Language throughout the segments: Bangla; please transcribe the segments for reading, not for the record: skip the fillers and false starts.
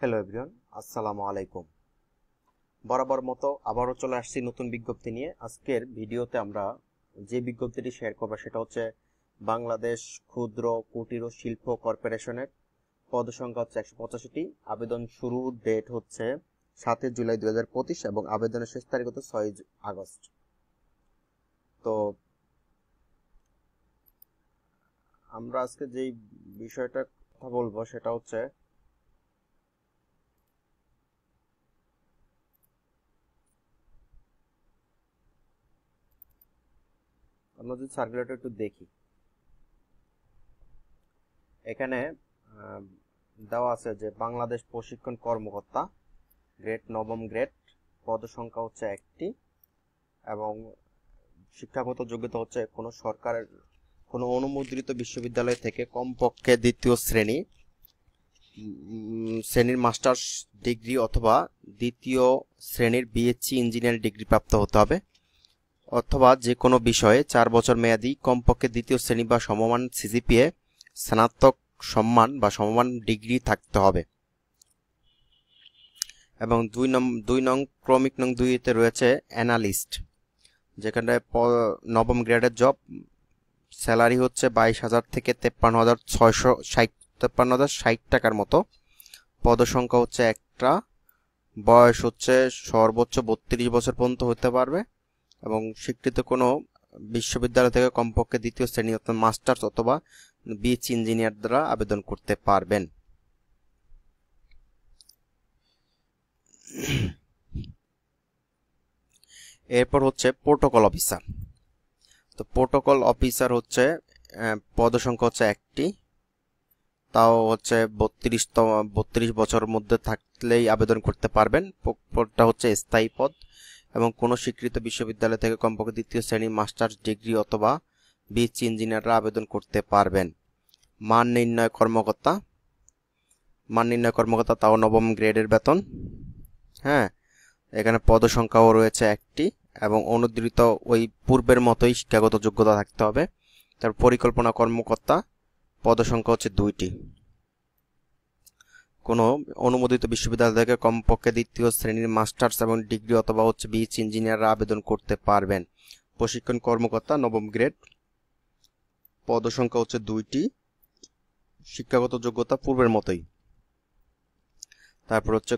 হ্যালো এভরিওয়ান, আসসালামু আলাইকুম। বরাবর মতো আবারও চলে আসছি নতুন বিজ্ঞপ্তি নিয়ে। আজকের ভিডিওতে আমরা যে বিজ্ঞপ্তিটি শেয়ার করব সেটা হচ্ছে বাংলাদেশ ক্ষুদ্র কুটির ও শিল্প কর্পোরেশনের। পদ সংখ্যা হচ্ছে 185টি। আবেদন শুরুর ডেট হচ্ছে 7 জুলাই 2025 এবং আবেদনের শেষ তারিখ হচ্ছে 6 আগস্ট। তো আমরা আজকে যেই বিষয়টা কথা বলবো সেটা হচ্ছে আমরা যদি সার্কুলেটর একটু দেখি, এখানে দেওয়া আছে যে বাংলাদেশ প্রশিক্ষণ কর্মকর্তা গ্রেড নবম গ্রেড, পদ সংখ্যা হচ্ছে 1টি এবং শিক্ষাগত যোগ্যতা হচ্ছে কোনো সরকারের কোনো অনুমোদিত বিশ্ববিদ্যালয় থেকে কমপক্ষে দ্বিতীয় শ্রেণীর মাস্টার্স ডিগ্রি অথবা দ্বিতীয় শ্রেণীর বিএসসি ইঞ্জিনিয়ারিং ডিগ্রি প্রাপ্ত হতে হবে, অথবা যে কোনো বিষয়ে 4 বছর মেয়াদী কমপক্ষে দ্বিতীয় শ্রেণী বা সমমান সিজিপিএ, স্নাতক সম্মান বা সমমান ডিগ্রি থাকতে হবে। এবং 2 নং ক্রমিক নং 2-তে রয়েছে অ্যানালিস্ট, যেখানে নবম গ্রেডের জব, স্যালারি হচ্ছে 22,000 থেকে 53,660 টাকার মতো। পদসংখ্যা হচ্ছে একটা, বয়স হচ্ছে সর্বোচ্চ 32 বছর পর্যন্ত হতে পারবে এবং স্বীকৃত কোনো বিশ্ববিদ্যালয় থেকে কমপক্ষে দ্বিতীয় শ্রেণী অর্থাৎ মাস্টার্স অথবা বিএসসি ইঞ্জিনিয়ার দ্বারা আবেদন করতে পারবেন। এরপর হচ্ছে প্রোটোকল অফিসার। তো প্রোটোকল অফিসার পদসংখ্যা হচ্ছে 1টি, তাও হচ্ছে 32 বছরের মধ্যে থাকলেই আবেদন করতে পারবেন। পদটা হচ্ছে স্থায়ী পদ এবং কোনো স্বীকৃত বিশ্ববিদ্যালয় থেকে কমপক্ষে দ্বিতীয় শ্রেণী মাস্টার্স ডিগ্রি অথবা বিএসসি ইঞ্জিনিয়াররা আবেদন করতে পারবেন। মান নির্ণয় কর্মকর্তা, তাও নবম গ্রেডের বেতন। হ্যাঁ, এখানে পদসংখ্যাও রয়েছে 1টি এবং অনুদ্ধৃত ওই পূর্বের মতোই শিক্ষাগত যোগ্যতা থাকতে হবে। তার পরিকল্পনা কর্মকর্তা, পদসংখ্যা হচ্ছে 2টি। কোনো অনুমোদিত বিশ্ববিদ্যালয় থেকে কমপক্ষে দ্বিতীয় শ্রেণীর মাস্টার্স এবং ডিগ্রি অথবা হচ্ছে বিএসসি ইঞ্জিনিয়াররা আবেদন করতে পারবেন। প্রশিক্ষণ কর্মকর্তা নবম গ্রেড, পদসংখ্যা হচ্ছে 2টি, শিক্ষাগত যোগ্যতা পূর্বের মতোই। তারপর হচ্ছে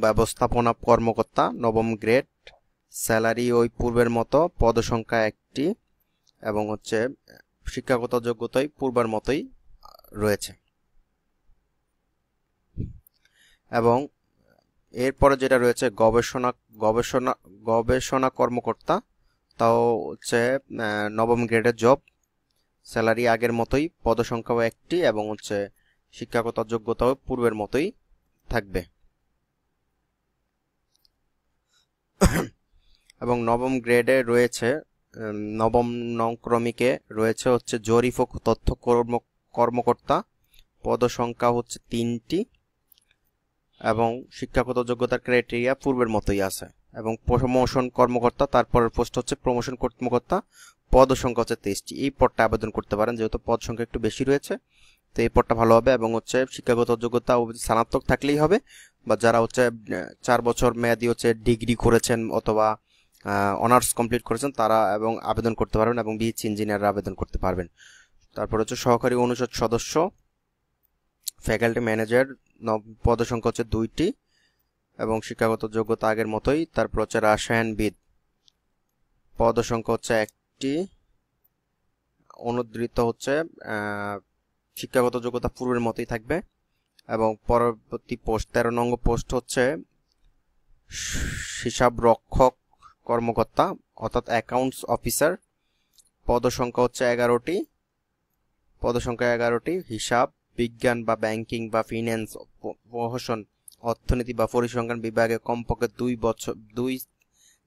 ব্যবস্থাপনা কর্মকর্তা নবম গ্রেড, স্যালারি ওই পূর্বের মতো, পদসংখ্যা 1টি এবং হচ্ছে শিক্ষাগত যোগ্যতাই পূর্বের মতোই রয়েছে। এবং এরপরে যেটা রয়েছে গবেষণা কর্মকর্তা, তাও হচ্ছে নবম গ্রেডের জব, স্যালারি আগের মতোই, পদসংখ্যাও 1টি এবং হচ্ছে শিক্ষাগত যোগ্যতাও পূর্বের মতোই থাকবে। এবং নবম গ্রেডে রয়েছে নবম নং ক্রমিকে রয়েছে হচ্ছে জরিপ ও তথ্য কর্মকর্তা, পদসংখ্যা হচ্ছে 3টি এবং শিক্ষাগত যোগ্যতার ক্রাইটেরিয়া পূর্বের মতোই আছে। এবং প্রমোশন কর্মকর্তা, তারপরের পোস্ট হচ্ছে প্রমোশন কর্মকর্তা, পদসংখ্যা হচ্ছে 23টি। এই পদটা আবেদন করতে পারেন, যেহেতু পদ সংখ্যা একটু বেশি রয়েছে তো এই পদটা ভালো হবে। এবং হচ্ছে শিক্ষাগত যোগ্যতা স্নাতক থাকলেই হবে, বা যারা হচ্ছে 4 বছর মেয়াদি হচ্ছে ডিগ্রি করেছেন অথবা অনার্স কমপ্লিট করেছেন তারা এবং আবেদন করতে পারবেন এবং বিএসসি ইঞ্জিনিয়াররা আবেদন করতে পারবেন। তারপর হচ্ছে সহকারী অনুষদ সদস্য, ফ্যাকাল্টি ম্যানেজার, পদসংখ্যা হচ্ছে 2টি এবং শিক্ষাগত যোগ্যতা আগের মতোই। তারপর হচ্ছে রসায়নবিদ, পদসংখ্যা হচ্ছে 1টি, অনুদ্ধৃত হচ্ছে শিক্ষাগত যোগ্যতা পূর্বের মতোই থাকবে। এবং পরবর্তী পোস্ট 13 নং পোস্ট হচ্ছে হিসাব রক্ষক কর্মকর্তা অর্থাৎ অ্যাকাউন্টস অফিসার, পদসংখ্যা হচ্ছে 11টি, হিসাব বিজ্ঞান বা ব্যাংকিং বা ফিন্যান্স, প্রহসন, অর্থনীতি বা পরিসংখ্যান বিভাগে কমপক্ষে 2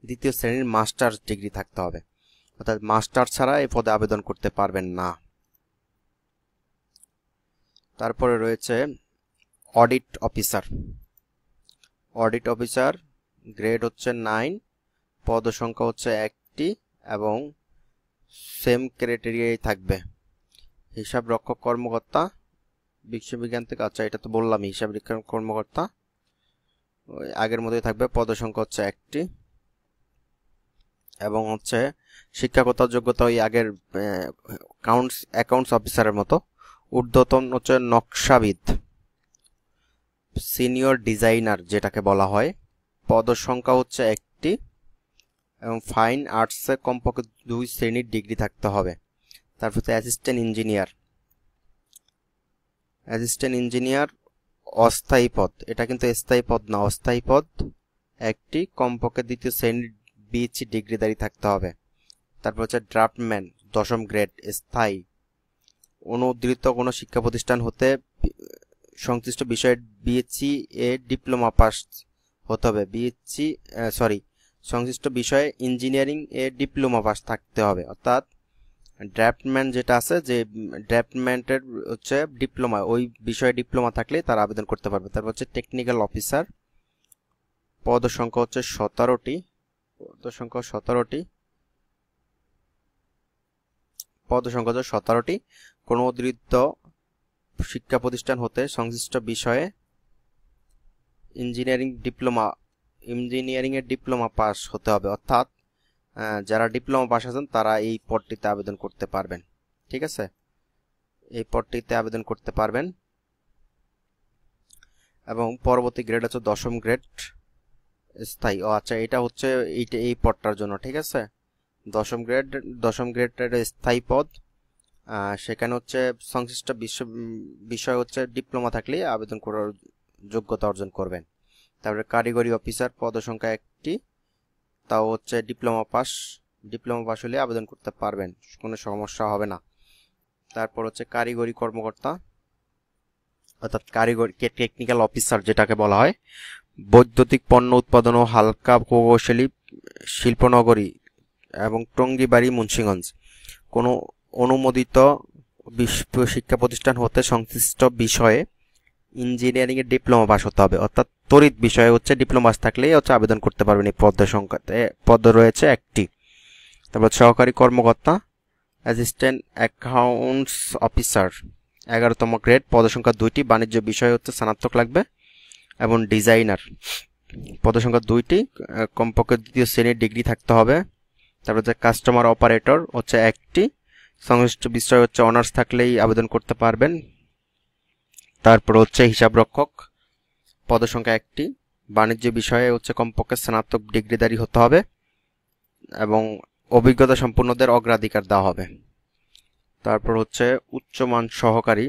দ্বিতীয় শ্রেণীর মাস্টার্স ডিগ্রি থাকতে হবে, অর্থাৎ মাস্টার ছাড়া এই পদে আবেদন করতে পারবেন না। তারপরে রয়েছে অডিট অফিসার, গ্রেড হচ্ছে 9, পদসংখ্যা হচ্ছে 1টি এবং সেম ক্রাইটেরিয়াই থাকবে। হিসাব রক্ষক কর্মকর্তা, বিশ্ববিজ্ঞান থেকে, আচ্ছা এটা তো বললাম হিসাব বিজ্ঞান কর্মকর্তা, ওই আগের মতোই থাকবে, পদসংখ্যা হচ্ছে 1টি, এবং হচ্ছে শিক্ষাগত যোগ্যতা ওই আগের অ্যাকাউন্টস অফিসারের মতো। ঊর্ধ্বতন হচ্ছে নকশাবিদ, সিনিয়র ডিজাইনার যেটাকে বলা হয়, পদসংখ্যা হচ্ছে 1টি, এবং ফাইন আর্টসে কমপক্ষে 2 শ্রেণীর ডিগ্রি থাকতে হবে। তারপর হচ্ছে অ্যাসিস্ট্যান্ট ইঞ্জিনিয়ার অস্থায়ী পদ, এটা কিন্তু স্থায়ী পদ না, অস্থায়ী পদ 1টি, কমপক্ষে 2য় শ্রেণীর বিএসসি ডিগ্রিধারী থাকতে হবে। তারপর হচ্ছে ড্রাফটম্যান 10ম গ্রেড, স্থায়ী, অনুদ্ধৃত কোনো শিক্ষা প্রতিষ্ঠান হতে সংশ্লিষ্ট বিষয়ের বিএসসি এ ডিপ্লোমা পাস হতে হবে, সংশ্লিষ্ট বিষয়ে ইঞ্জিনিয়ারিং এ ডিপ্লোমা পাস থাকতে হবে। অর্থাৎ ড্রাফটম্যান যেটা আছে, যে ড্রাফটম্যানের হচ্ছে ডিপ্লোমা, ওই বিষয়ে ডিপ্লোমা থাকলে তারা আবেদন করতে পারবে। তারপর হচ্ছে টেকনিক্যাল অফিসার, পদ সংখ্যা হচ্ছে 17টি, কোনো অতিরিক্ত শিক্ষা প্রতিষ্ঠান হতে সংশ্লিষ্ট বিষয়ে ইঞ্জিনিয়ারিং এর ডিপ্লোমা পাস হতে হবে। অর্থাৎ যারা ডিপ্লোমা পাস আছেন তারা এই পদটিতে আবেদন করতে পারবেন। ঠিক আছে, এই পদটিতে আবেদন করতে পারবেন। এবং পরবর্তী গ্রেড হচ্ছে 10ম গ্রেড, স্থায়ী। আচ্ছা, এটা হচ্ছে এই পদটার জন্য। ঠিক আছে, 10ম গ্রেড স্থায়ী পদ। সেখানে হচ্ছে সংশ্লিষ্ট বিষয় হচ্ছে ডিপ্লোমা থাকলে আবেদন করার যোগ্যতা অর্জন করবেন। তারপরে কারিগরি অফিসার, পদ সংখ্যা 1টি, তাও হচ্ছে ডিপ্লোমা পাস হলে আবেদন করতে পারবেন, কোনো সমস্যা হবে না। তারপর হচ্ছে কারিগরি কর্মকর্তা, অর্থাৎ কারিগরি টেকনিক্যাল অফিসার যেটাকে বলা হয়, বৈদ্যুতিক পণ্য উৎপাদন ও হালকা প্রকৌশলী শিল্পনগরী এবং টঙ্গীবাড়ি, মুন্সিগঞ্জ, কোনো অনুমোদিত শিক্ষা প্রতিষ্ঠান হতে সংশ্লিষ্ট বিষয়ে ইঞ্জিনিয়ারিং এর ডিপ্লোমা পাস হতে হবে। অর্থাৎ তড়িৎ বিষয়ে হচ্ছে ডিপ্লোমা পাস থাকলেই হচ্ছে আবেদন করতে পারবেন। এই পদ রয়েছে 1টি। তারপর সহকারী কর্মকর্তা, অ্যাসিস্ট্যান্ট অ্যাকাউন্টস অফিসার, 11তম গ্রেড, পদ সংখ্যা 2টি, বাণিজ্য বিষয়ে হচ্ছে স্নাতক লাগবে, এবং ডিজাইনার, পদ সংখ্যা 2টি, কমপক্ষে 2য় শ্রেণীর ডিগ্রি থাকতে হবে। তারপর হচ্ছে কাস্টমার অপারেটর হচ্ছে 1টি, সংশ্লিষ্ট বিষয় হচ্ছে অনার্স থাকলেই আবেদন করতে পারবেন। তারপর হচ্ছে হিসাব রক্ষক, পদ সংখ্যা 1টি, বাণিজ্য বিষয়ে হচ্ছে কমপক্ষে স্নাতক ডিগ্রিধারী হতে হবে, এবং অভিজ্ঞতা সম্পন্নদের অগ্রাধিকার দেওয়া হবে। তারপর হচ্ছে উচ্চমান সহকারী,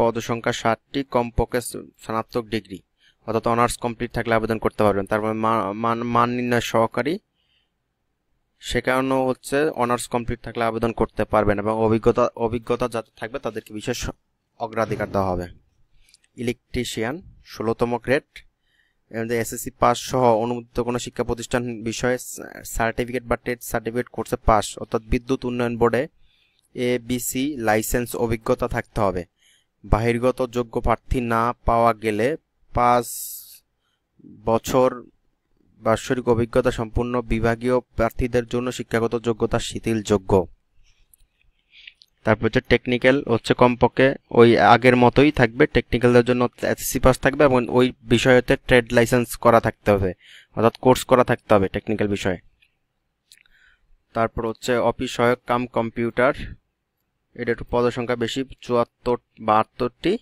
পদ সংখ্যা 7টি, কমপক্ষে স্নাতক ডিগ্রি অর্থাৎ অনার্স কমপ্লিট থাকলে আবেদন করতে পারবেন। তারপর মান নির্ণয় সহকারী, সেখানেও হচ্ছে অনার্স কমপ্লিট থাকলে আবেদন করতে পারবেন, এবং অভিজ্ঞতা যাতে থাকবে তাদেরকে বিশেষ অগ্রাধিকার দেওয়া হবে। ইলেকট্রিশিয়ান 16তম গ্রেড, এসএসসি পাস সহ অনুমোদিত কোনো শিক্ষা প্রতিষ্ঠান বিষয়ে সার্টিফিকেট বা ট্রেড সার্টিফিকেট কোর্সে পাস, অর্থাৎ বিদ্যুৎ উন্নয়ন বোর্ডে ABC লাইসেন্স অভিজ্ঞতা থাকতে হবে। বহির্গত যোগ্য প্রার্থী না পাওয়া গেলে 5 বছর বাৎসরিক অভিজ্ঞতা সম্পূর্ণ বিভাগীয় প্রার্থীদের জন্য শিক্ষাগত যোগ্যতা শিথিলযোগ্য। তারপর হচ্ছে টেকনিক্যাল, হচ্ছে কমপক্ষে ওই আগের মতোই থাকবে, টেকনিক্যালদের জন্য এসএসসি পাস থাকবে, এবং ওই বিষয়তে ট্রেড লাইসেন্স করা থাকতে হবে, অর্থাৎ কোর্স করা থাকতে হবে টেকনিক্যাল বিষয়ে। তারপর হচ্ছে অফিস সহায়ক কাম কম্পিউটার, এটা একটু পদ সংখ্যা বেশি, 72টি,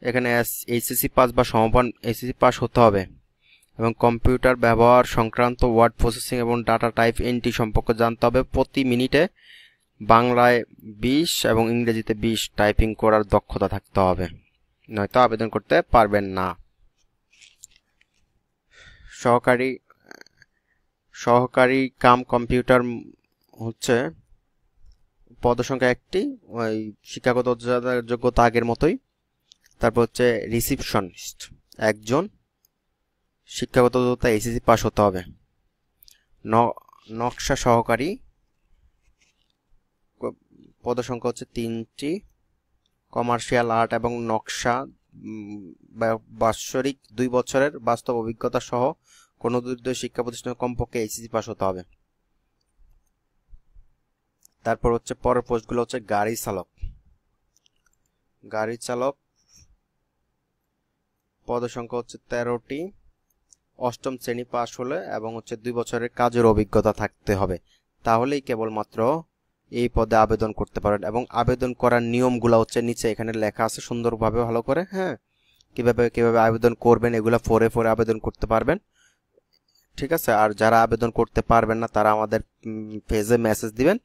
এখানে এইচএসসি পাস বা সমমান এইচএসসি পাস হতে হবে, এবং কম্পিউটার ব্যবহার সংক্রান্ত ওয়ার্ড প্রসেসিং এবং ডাটা টাইপ এন্ট্রি সম্পর্কে জানতে হবে। প্রতি মিনিটে বাংলায় 20 এবং ইংরেজিতে 20 টাইপিং করার দক্ষতা থাকতে হবে, নয়তো আবেদন করতে পারবেন না। সহকারী কাম কম্পিউটার হচ্ছে পদ সংখ্যা 1টি, ওই শিক্ষাগত যোগ্যতা আগের মতোই। তারপর হচ্ছে রিসিপশনিস্ট 1জন, শিক্ষাগত যোগ্যতা এইচএসসি পাস হতে হবে। নকশা সহকারী, পদ সংখ্যা হচ্ছে 3টি, কমার্শিয়াল আর্ট এবং নকশা বাৎসরিক 2 বছরের বাস্তব অভিজ্ঞতা সহ কোনো দুই শিক্ষা প্রতিষ্ঠানে কমপক্ষে এইচএসসি পাস হতে হবে। তারপর হচ্ছে পরের পোস্টগুলো হচ্ছে গাড়ি চালক, গাড়ি চালক, পদসংখ্যা হচ্ছে 13টি, অষ্টম শ্রেণী পাশ হলে এবং হচ্ছে 2 বছরের কাজের অভিজ্ঞতা থাকতে হবে, তাহলেই কেবলমাত্র এই পদে আবেদন করতে পারেন। এবং আবেদন করার নিয়মগুলো হচ্ছে নিচে এখানে লেখা আছে সুন্দরভাবে ভালো করে, হ্যাঁ, কিভাবে আবেদন করবেন এগুলা ফোরে আবেদন করতে পারবেন, ঠিক আছে। আর যারা আবেদন করতে পারবেন না তারা আমাদের পেজে মেসেজ দিবেন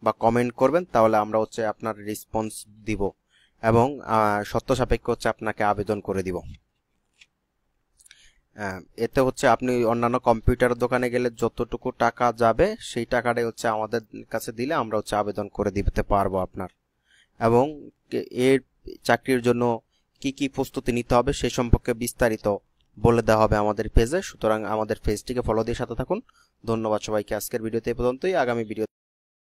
বা কমেন্ট করবেন, তাহলে আমরা হচ্ছে আপনার রেসপন্স দিব এবং শর্ত সাপেক্ষে হচ্ছে আপনাকে আবেদন করে দিব। এতে হচ্ছে আপনি অন্যান্য কম্পিউটার দোকানে গেলে যতটুকু টাকা যাবে সেই টাকাটাই হচ্ছে আমাদের কাছে দিলে আমরা হচ্ছে আবেদন করে দিতে পারবো আপনার। এবং এর চাকরির জন্য কি কি প্রস্তুতি নিতে হবে সেই সম্পর্কে বিস্তারিত বলে দেওয়া হবে আমাদের পেজে, সুতরাং আমাদের পেজটিকে ফলো দিয়ে সাথে থাকুন। ধন্যবাদ সবাইকে। আজকের ভিডিওতে এই পর্যন্তই। আগামী ভিডিও